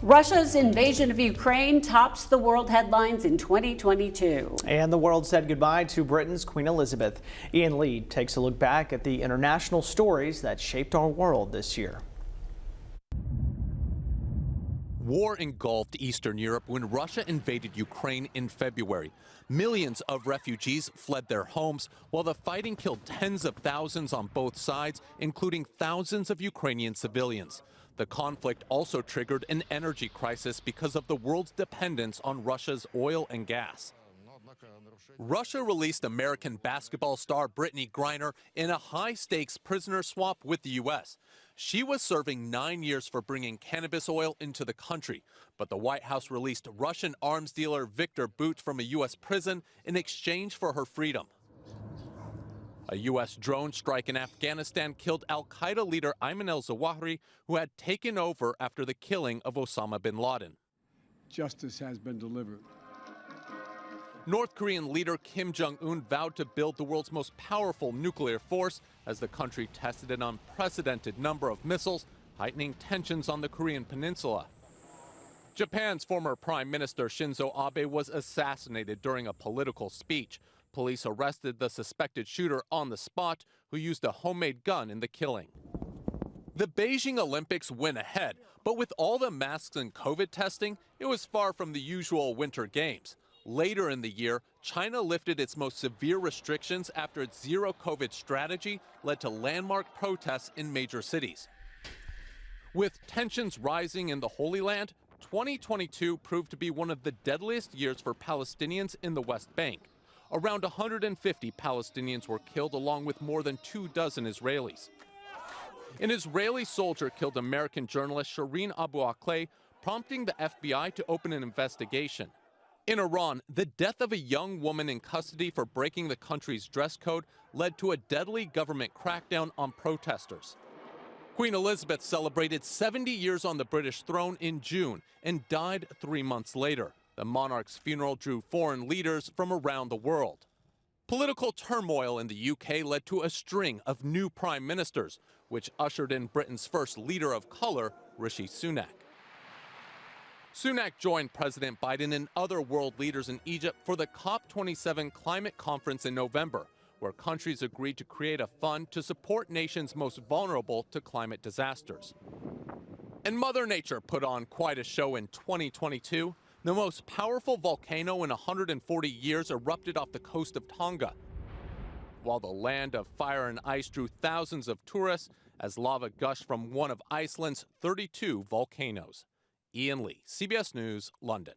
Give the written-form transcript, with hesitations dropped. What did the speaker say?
Russia's invasion of Ukraine tops the world headlines in 2022. And the world said goodbye to Britain's Queen Elizabeth. Ian Lee takes a look back at the international stories that shaped our world this year. War engulfed Eastern Europe when Russia invaded Ukraine in February. Millions of refugees fled their homes, while the fighting killed tens of thousands on both sides, including thousands of Ukrainian civilians. The conflict also triggered an energy crisis because of the world's dependence on Russia's oil and gas. Russia released American basketball star Brittany Griner in a high-stakes prisoner swap with the U.S. She was serving 9 years for bringing cannabis oil into the country, but the White House released Russian arms dealer Viktor Bout from a U.S. prison in exchange for her freedom. A U.S. drone strike in Afghanistan killed al-Qaeda leader Ayman al-Zawahiri, who had taken over after the killing of Osama bin Laden. Justice has been delivered. North Korean leader Kim Jong-un vowed to build the world's most powerful nuclear force as the country tested an unprecedented number of missiles, heightening tensions on the Korean peninsula. Japan's former Prime Minister Shinzo Abe was assassinated during a political speech. Police arrested the suspected shooter on the spot, who used a homemade gun in the killing. The Beijing Olympics went ahead, but with all the masks and COVID testing, it was far from the usual Winter Games. Later in the year, China lifted its most severe restrictions after its zero-COVID strategy led to landmark protests in major cities. With tensions rising in the Holy Land, 2022 proved to be one of the deadliest years for Palestinians in the West Bank. Around 150 Palestinians were killed, along with more than 24 Israelis. An Israeli soldier killed American journalist Shireen Abu Akleh, prompting the FBI to open an investigation. In Iran, the death of a young woman in custody for breaking the country's dress code led to a deadly government crackdown on protesters. Queen Elizabeth celebrated 70 years on the British throne in June and died 3 months later. The monarch's funeral drew foreign leaders from around the world. Political turmoil in the UK led to a string of new prime ministers, which ushered in Britain's first leader of color, Rishi Sunak. Sunak joined President Biden and other world leaders in Egypt for the COP27 climate conference in November, where countries agreed to create a fund to support nations most vulnerable to climate disasters. And Mother Nature put on quite a show in 2022. The most powerful volcano in 140 years erupted off the coast of Tonga, while the land of fire and ice drew thousands of tourists as lava gushed from one of Iceland's 32 volcanoes. Ian Lee, CBS News, London.